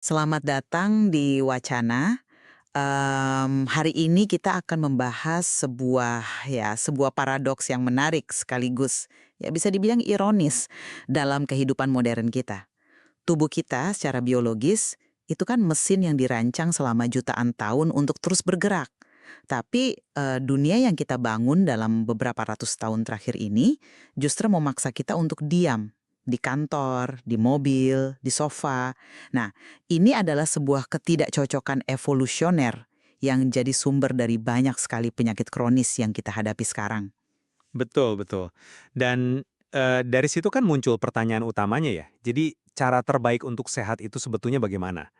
Selamat datang di Wacana. Hari ini kita akan membahas sebuah paradoks yang menarik sekaligus ya bisa dibilang ironis dalam kehidupan modern kita. Tubuh kita secara biologis itu kan mesin yang dirancang selama jutaan tahun untuk terus bergerak. Tapi dunia yang kita bangun dalam beberapa ratus tahun terakhir ini justru memaksa kita untuk diam di kantor, di mobil, di sofa. Nah, ini adalah sebuah ketidakcocokan evolusioner yang jadi sumber dari banyak sekali penyakit kronis yang kita hadapi sekarang. Betul betul. Dan, dari situ kan muncul pertanyaan utamanya ya. Jadi cara terbaik untuk sehat itu sebetulnya bagaimana?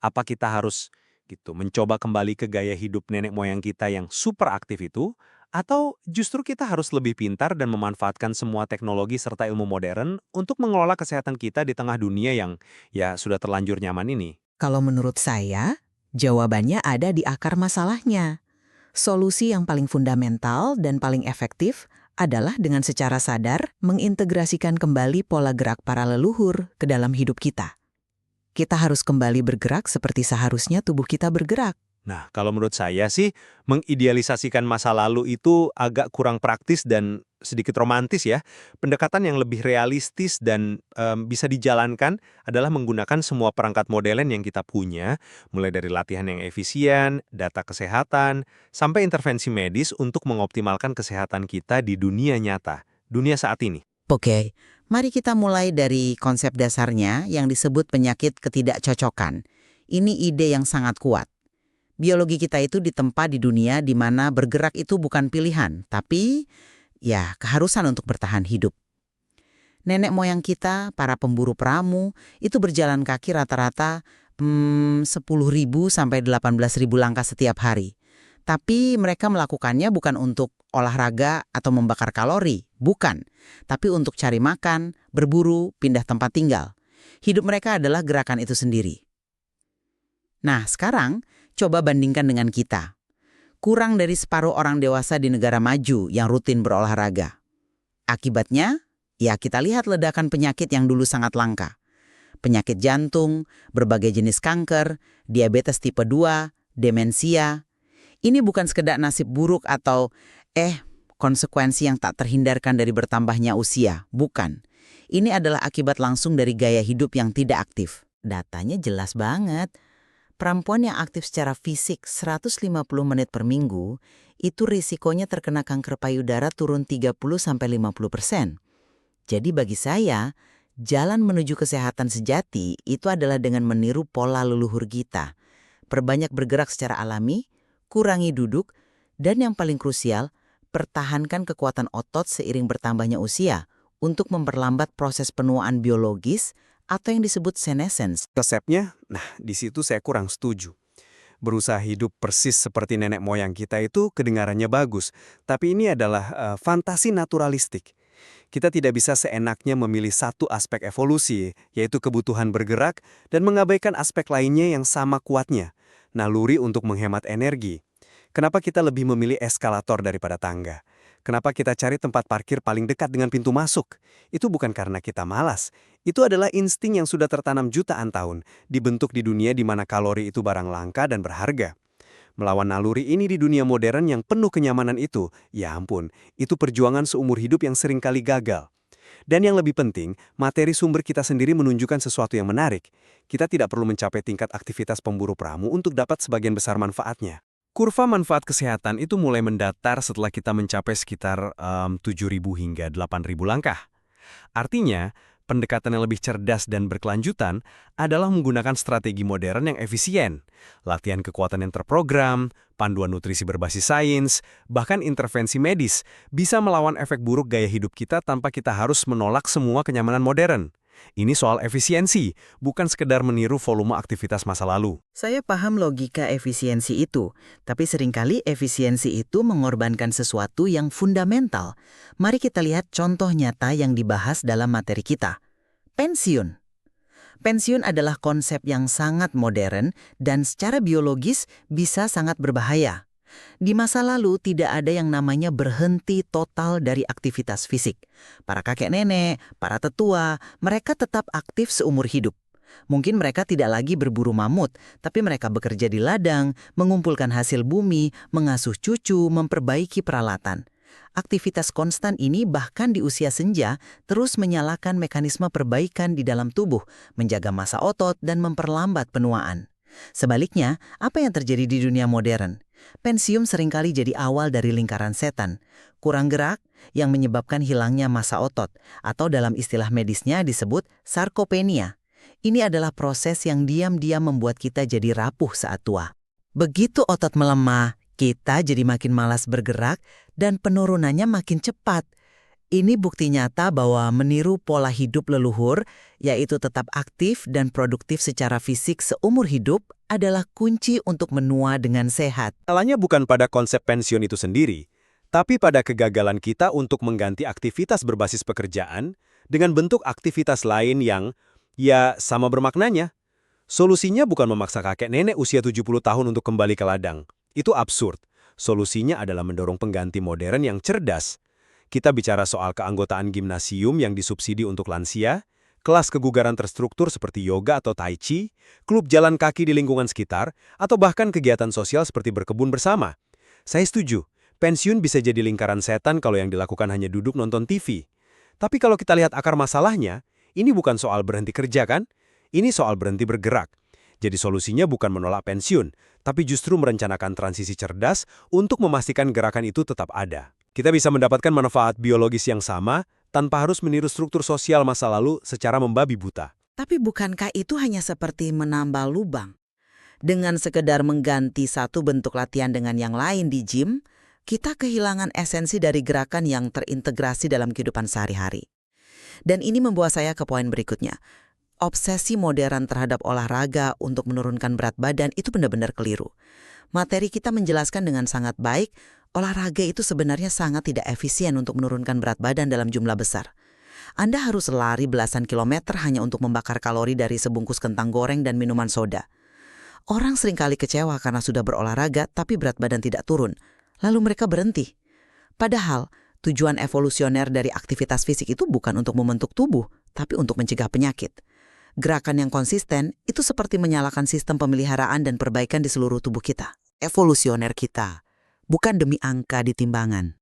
Apa kita harus gitu mencoba kembali ke gaya hidup nenek moyang kita yang super aktif itu? Atau justru kita harus lebih pintar dan memanfaatkan semua teknologi serta ilmu modern untuk mengelola kesehatan kita di tengah dunia yang ya sudah terlanjur nyaman ini? Kalau menurut saya, jawabannya ada di akar masalahnya. Solusi yang paling fundamental dan paling efektif adalah dengan secara sadar mengintegrasikan kembali pola gerak para leluhur ke dalam hidup kita. Kita harus kembali bergerak seperti seharusnya tubuh kita bergerak. Nah, kalau menurut saya sih, mengidealisasikan masa lalu itu agak kurang praktis dan sedikit romantis ya. Pendekatan yang lebih realistis dan bisa dijalankan adalah menggunakan semua perangkat modern yang kita punya, mulai dari latihan yang efisien, data kesehatan, sampai intervensi medis untuk mengoptimalkan kesehatan kita di dunia nyata, dunia saat ini. Oke, mari kita mulai dari konsep dasarnya yang disebut penyakit ketidakcocokan. Ini ide yang sangat kuat. Biologi kita itu ditempa di dunia di mana bergerak itu bukan pilihan, tapi ya keharusan untuk bertahan hidup. Nenek moyang kita, para pemburu peramu, itu berjalan kaki rata-rata 10.000 sampai 18.000 langkah setiap hari. Tapi mereka melakukannya bukan untuk olahraga atau membakar kalori, bukan. Tapi untuk cari makan, berburu, pindah tempat tinggal. Hidup mereka adalah gerakan itu sendiri. Nah, sekarang coba bandingkan dengan kita. Kurang dari separuh orang dewasa di negara maju yang rutin berolahraga. Akibatnya, ya kita lihat ledakan penyakit yang dulu sangat langka. Penyakit jantung, berbagai jenis kanker, diabetes tipe 2, demensia. Ini bukan sekedar nasib buruk atau konsekuensi yang tak terhindarkan dari bertambahnya usia. Bukan. Ini adalah akibat langsung dari gaya hidup yang tidak aktif. Datanya jelas banget. Perempuan yang aktif secara fisik 150 menit per minggu, itu risikonya terkena kanker payudara turun 30-50%. Jadi bagi saya, jalan menuju kesehatan sejati itu adalah dengan meniru pola leluhur kita. Perbanyak bergerak secara alami, kurangi duduk, dan yang paling krusial, pertahankan kekuatan otot seiring bertambahnya usia untuk memperlambat proses penuaan biologis atau yang disebut senescence. Resepnya, nah di situ saya kurang setuju. Berusaha hidup persis seperti nenek moyang kita itu kedengarannya bagus, tapi ini adalah fantasi naturalistik. Kita tidak bisa seenaknya memilih satu aspek evolusi, yaitu kebutuhan bergerak, dan mengabaikan aspek lainnya yang sama kuatnya, naluri untuk menghemat energi. Kenapa kita lebih memilih eskalator daripada tangga? Kenapa kita cari tempat parkir paling dekat dengan pintu masuk? Itu bukan karena kita malas. Itu adalah insting yang sudah tertanam jutaan tahun, dibentuk di dunia di mana kalori itu barang langka dan berharga. Melawan naluri ini di dunia modern yang penuh kenyamanan itu, ya ampun, itu perjuangan seumur hidup yang seringkali gagal. Dan yang lebih penting, materi sumber kita sendiri menunjukkan sesuatu yang menarik. Kita tidak perlu mencapai tingkat aktivitas pemburu pramu untuk dapat sebagian besar manfaatnya. Kurva manfaat kesehatan itu mulai mendatar setelah kita mencapai sekitar 7.000 hingga 8.000 langkah. Artinya, pendekatan yang lebih cerdas dan berkelanjutan adalah menggunakan strategi modern yang efisien, latihan kekuatan yang terprogram, panduan nutrisi berbasis sains, bahkan intervensi medis bisa melawan efek buruk gaya hidup kita tanpa kita harus menolak semua kenyamanan modern. Ini soal efisiensi, bukan sekedar meniru volume aktivitas masa lalu. Saya paham logika efisiensi itu, tapi seringkali efisiensi itu mengorbankan sesuatu yang fundamental. Mari kita lihat contoh nyata yang dibahas dalam materi kita. Pensiun. Pensiun adalah konsep yang sangat modern dan secara biologis bisa sangat berbahaya. Di masa lalu tidak ada yang namanya berhenti total dari aktivitas fisik. Para kakek nenek, para tetua, mereka tetap aktif seumur hidup. Mungkin mereka tidak lagi berburu mamut, tapi mereka bekerja di ladang, mengumpulkan hasil bumi, mengasuh cucu, memperbaiki peralatan. Aktivitas konstan ini bahkan di usia senja terus menyalakan mekanisme perbaikan di dalam tubuh, menjaga massa otot dan memperlambat penuaan. Sebaliknya, apa yang terjadi di dunia modern? Pensium seringkali jadi awal dari lingkaran setan. Kurang gerak yang menyebabkan hilangnya massa otot, atau dalam istilah medisnya disebut sarkopenia. Ini adalah proses yang diam-diam membuat kita jadi rapuh saat tua. Begitu otot melemah, kita jadi makin malas bergerak dan penurunannya makin cepat. Ini bukti nyata bahwa meniru pola hidup leluhur, yaitu tetap aktif dan produktif secara fisik seumur hidup, adalah kunci untuk menua dengan sehat. Salahnya bukan pada konsep pensiun itu sendiri, tapi pada kegagalan kita untuk mengganti aktivitas berbasis pekerjaan dengan bentuk aktivitas lain yang, ya, sama bermaknanya. Solusinya bukan memaksa kakek nenek usia 70 tahun untuk kembali ke ladang. Itu absurd. Solusinya adalah mendorong pengganti modern yang cerdas. Kita bicara soal keanggotaan gimnasium yang disubsidi untuk lansia, kelas kebugaran terstruktur seperti yoga atau tai chi, klub jalan kaki di lingkungan sekitar, atau bahkan kegiatan sosial seperti berkebun bersama. Saya setuju, pensiun bisa jadi lingkaran setan kalau yang dilakukan hanya duduk nonton TV. Tapi kalau kita lihat akar masalahnya, ini bukan soal berhenti kerja kan? Ini soal berhenti bergerak. Jadi solusinya bukan menolak pensiun, tapi justru merencanakan transisi cerdas untuk memastikan gerakan itu tetap ada. Kita bisa mendapatkan manfaat biologis yang sama tanpa harus meniru struktur sosial masa lalu secara membabi buta. Tapi bukankah itu hanya seperti menambal lubang? Dengan sekedar mengganti satu bentuk latihan dengan yang lain di gym, kita kehilangan esensi dari gerakan yang terintegrasi dalam kehidupan sehari-hari. Dan ini membawa saya ke poin berikutnya. Obsesi modern terhadap olahraga untuk menurunkan berat badan itu benar-benar keliru. Materi kita menjelaskan dengan sangat baik, olahraga itu sebenarnya sangat tidak efisien untuk menurunkan berat badan dalam jumlah besar. Anda harus lari belasan kilometer hanya untuk membakar kalori dari sebungkus kentang goreng dan minuman soda. Orang seringkali kecewa karena sudah berolahraga tapi berat badan tidak turun. Lalu mereka berhenti. Padahal, tujuan evolusioner dari aktivitas fisik itu bukan untuk membentuk tubuh, tapi untuk mencegah penyakit. Gerakan yang konsisten itu seperti menyalakan sistem pemeliharaan dan perbaikan di seluruh tubuh kita. Evolusioner kita, bukan demi angka di timbangan.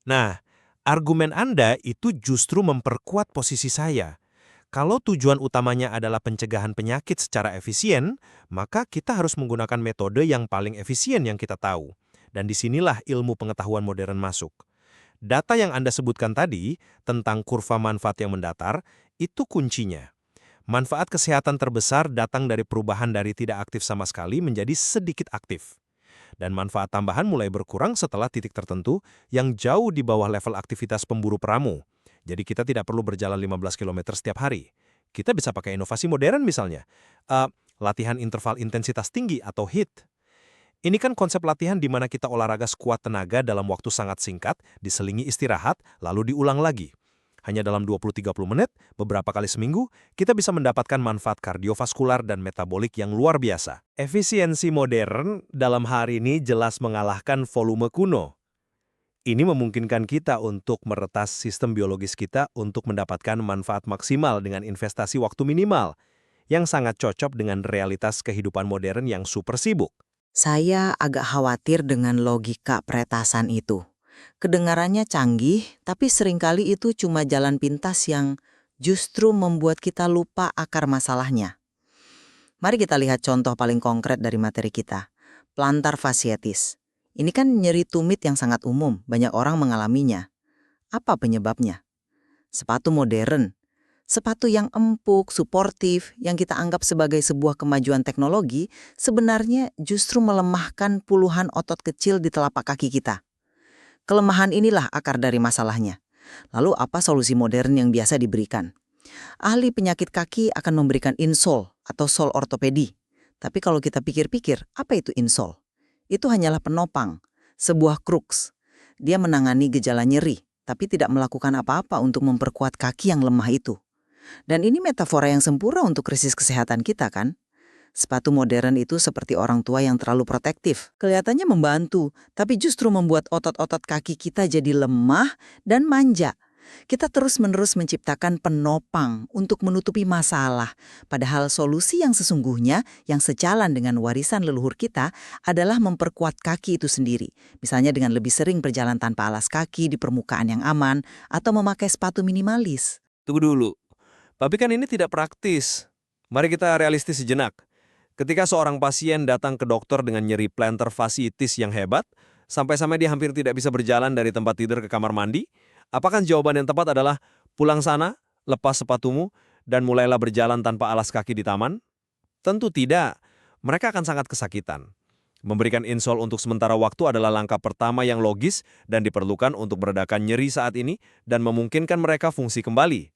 Nah, argumen Anda itu justru memperkuat posisi saya. Kalau tujuan utamanya adalah pencegahan penyakit secara efisien, maka kita harus menggunakan metode yang paling efisien yang kita tahu. Dan disinilah ilmu pengetahuan modern masuk. Data yang Anda sebutkan tadi tentang kurva manfaat yang mendatar, itu kuncinya. Manfaat kesehatan terbesar datang dari perubahan dari tidak aktif sama sekali menjadi sedikit aktif. Dan manfaat tambahan mulai berkurang setelah titik tertentu yang jauh di bawah level aktivitas pemburu peramu. Jadi kita tidak perlu berjalan 15 km setiap hari. Kita bisa pakai inovasi modern misalnya. Latihan interval intensitas tinggi atau HIIT. Ini kan konsep latihan di mana kita olahraga sekuat tenaga dalam waktu sangat singkat, diselingi istirahat, lalu diulang lagi. Hanya dalam 20-30 menit, beberapa kali seminggu, kita bisa mendapatkan manfaat kardiovaskular dan metabolik yang luar biasa. Efisiensi modern dalam hari ini jelas mengalahkan volume kuno. Ini memungkinkan kita untuk meretas sistem biologis kita untuk mendapatkan manfaat maksimal dengan investasi waktu minimal, yang sangat cocok dengan realitas kehidupan modern yang super sibuk. Saya agak khawatir dengan logika peretasan itu. Kedengarannya canggih, tapi seringkali itu cuma jalan pintas yang justru membuat kita lupa akar masalahnya. Mari kita lihat contoh paling konkret dari materi kita. Plantar fasciitis. Ini kan nyeri tumit yang sangat umum, banyak orang mengalaminya. Apa penyebabnya? Sepatu modern. Sepatu yang empuk, suportif, yang kita anggap sebagai sebuah kemajuan teknologi, sebenarnya justru melemahkan puluhan otot kecil di telapak kaki kita. Kelemahan inilah akar dari masalahnya. Lalu apa solusi modern yang biasa diberikan? Ahli penyakit kaki akan memberikan insole atau sol ortopedi. Tapi kalau kita pikir-pikir, apa itu insole? Itu hanyalah penopang, sebuah crux. Dia menangani gejala nyeri, tapi tidak melakukan apa-apa untuk memperkuat kaki yang lemah itu. Dan ini metafora yang sempurna untuk krisis kesehatan kita kan? Sepatu modern itu seperti orang tua yang terlalu protektif. Kelihatannya membantu, tapi justru membuat otot-otot kaki kita jadi lemah dan manja. Kita terus-menerus menciptakan penopang untuk menutupi masalah, padahal solusi yang sesungguhnya yang sejalan dengan warisan leluhur kita adalah memperkuat kaki itu sendiri. Misalnya dengan lebih sering berjalan tanpa alas kaki di permukaan yang aman atau memakai sepatu minimalis. Tunggu dulu. Tapi kan ini tidak praktis. Mari kita realistis sejenak. Ketika seorang pasien datang ke dokter dengan nyeri plantar fasciitis yang hebat, sampai-sampai dia hampir tidak bisa berjalan dari tempat tidur ke kamar mandi, apakah jawaban yang tepat adalah pulang sana, lepas sepatumu, dan mulailah berjalan tanpa alas kaki di taman? Tentu tidak. Mereka akan sangat kesakitan. Memberikan insol untuk sementara waktu adalah langkah pertama yang logis dan diperlukan untuk meredakan nyeri saat ini dan memungkinkan mereka fungsi kembali.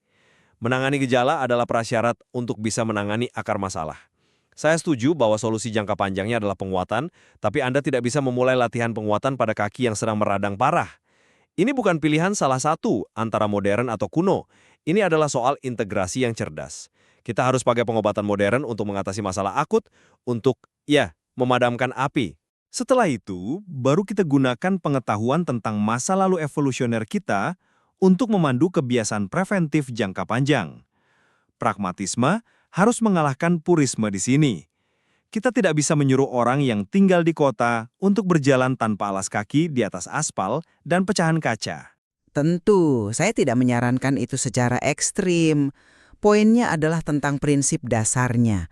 Menangani gejala adalah prasyarat untuk bisa menangani akar masalah. Saya setuju bahwa solusi jangka panjangnya adalah penguatan, tapi Anda tidak bisa memulai latihan penguatan pada kaki yang sedang meradang parah. Ini bukan pilihan salah satu antara modern atau kuno. Ini adalah soal integrasi yang cerdas. Kita harus pakai pengobatan modern untuk mengatasi masalah akut, untuk, memadamkan api. Setelah itu, baru kita gunakan pengetahuan tentang masa lalu evolusioner kita untuk memandu kebiasaan preventif jangka panjang. Pragmatisme harus mengalahkan purisme di sini. Kita tidak bisa menyuruh orang yang tinggal di kota untuk berjalan tanpa alas kaki di atas aspal dan pecahan kaca. Tentu, saya tidak menyarankan itu secara ekstrim. Poinnya adalah tentang prinsip dasarnya.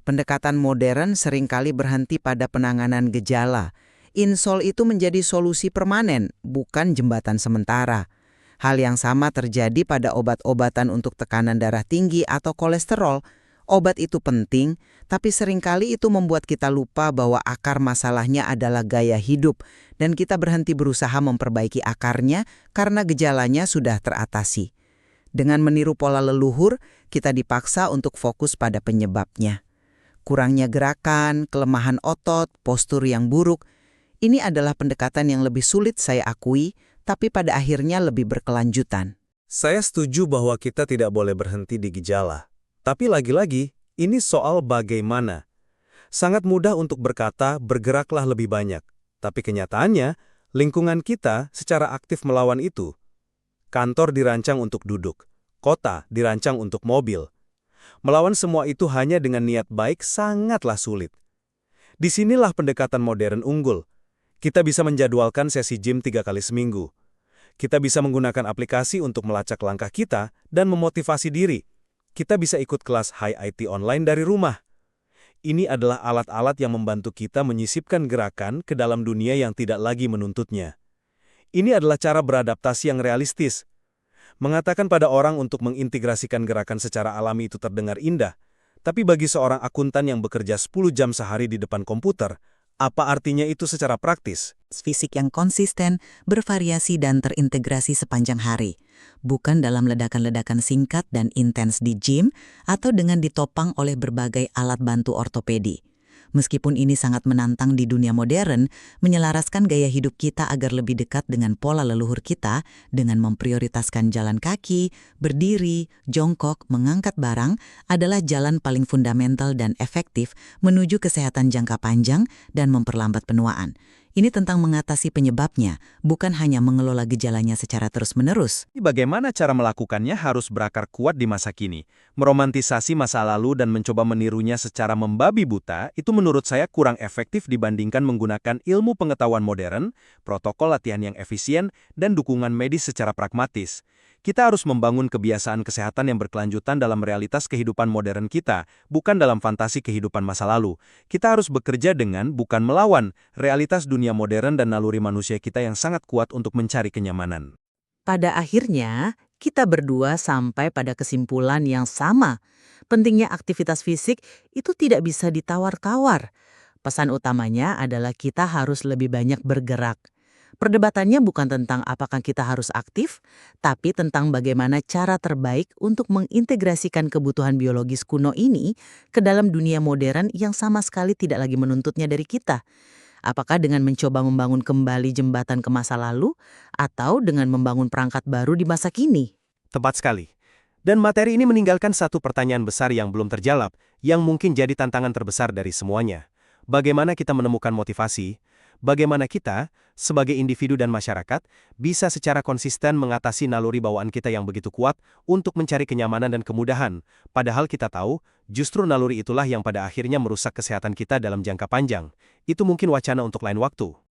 Pendekatan modern seringkali berhenti pada penanganan gejala. Insol itu menjadi solusi permanen, bukan jembatan sementara. Hal yang sama terjadi pada obat-obatan untuk tekanan darah tinggi atau kolesterol. Obat itu penting, tapi seringkali itu membuat kita lupa bahwa akar masalahnya adalah gaya hidup, dan kita berhenti berusaha memperbaiki akarnya karena gejalanya sudah teratasi. Dengan meniru pola leluhur, kita dipaksa untuk fokus pada penyebabnya. Kurangnya gerakan, kelemahan otot, postur yang buruk, ini adalah pendekatan yang lebih sulit saya akui, tapi pada akhirnya lebih berkelanjutan. Saya setuju bahwa kita tidak boleh berhenti di gejala. Tapi lagi-lagi, ini soal bagaimana. Sangat mudah untuk berkata, bergeraklah lebih banyak. Tapi kenyataannya, lingkungan kita secara aktif melawan itu. Kantor dirancang untuk duduk. Kota dirancang untuk mobil. Melawan semua itu hanya dengan niat baik sangatlah sulit. Disinilah pendekatan modern unggul. Kita bisa menjadwalkan sesi gym 3 kali seminggu. Kita bisa menggunakan aplikasi untuk melacak langkah kita dan memotivasi diri. Kita bisa ikut kelas high IT online dari rumah. Ini adalah alat-alat yang membantu kita menyisipkan gerakan ke dalam dunia yang tidak lagi menuntutnya. Ini adalah cara beradaptasi yang realistis. Mengatakan pada orang untuk mengintegrasikan gerakan secara alami itu terdengar indah, tapi bagi seorang akuntan yang bekerja 10 jam sehari di depan komputer, apa artinya itu secara praktis? Fisik yang konsisten, bervariasi dan terintegrasi sepanjang hari. Bukan dalam ledakan-ledakan singkat dan intens di gym atau dengan ditopang oleh berbagai alat bantu ortopedi. Meskipun ini sangat menantang di dunia modern, menyelaraskan gaya hidup kita agar lebih dekat dengan pola leluhur kita dengan memprioritaskan jalan kaki, berdiri, jongkok, mengangkat barang adalah jalan paling fundamental dan efektif menuju kesehatan jangka panjang dan memperlambat penuaan. Ini tentang mengatasi penyebabnya, bukan hanya mengelola gejalanya secara terus-menerus. Bagaimana cara melakukannya harus berakar kuat di masa kini. Meromantisasi masa lalu dan mencoba menirunya secara membabi buta itu menurut saya kurang efektif dibandingkan menggunakan ilmu pengetahuan modern, protokol latihan yang efisien, dan dukungan medis secara pragmatis. Kita harus membangun kebiasaan kesehatan yang berkelanjutan dalam realitas kehidupan modern kita, bukan dalam fantasi kehidupan masa lalu. Kita harus bekerja dengan, bukan melawan, realitas dunia modern dan naluri manusia kita yang sangat kuat untuk mencari kenyamanan. Pada akhirnya, kita berdua sampai pada kesimpulan yang sama. Pentingnya aktivitas fisik itu tidak bisa ditawar-tawar. Pesan utamanya adalah kita harus lebih banyak bergerak. Perdebatannya bukan tentang apakah kita harus aktif, tapi tentang bagaimana cara terbaik untuk mengintegrasikan kebutuhan biologis kuno ini ke dalam dunia modern yang sama sekali tidak lagi menuntutnya dari kita. Apakah dengan mencoba membangun kembali jembatan ke masa lalu, atau dengan membangun perangkat baru di masa kini? Tepat sekali. Dan materi ini meninggalkan satu pertanyaan besar yang belum terjawab, yang mungkin jadi tantangan terbesar dari semuanya. Bagaimana kita menemukan motivasi? bagaimana kita, sebagai individu dan masyarakat, bisa secara konsisten mengatasi naluri bawaan kita yang begitu kuat untuk mencari kenyamanan dan kemudahan, padahal kita tahu, justru naluri itulah yang pada akhirnya merusak kesehatan kita dalam jangka panjang. Itu mungkin wacana untuk lain waktu.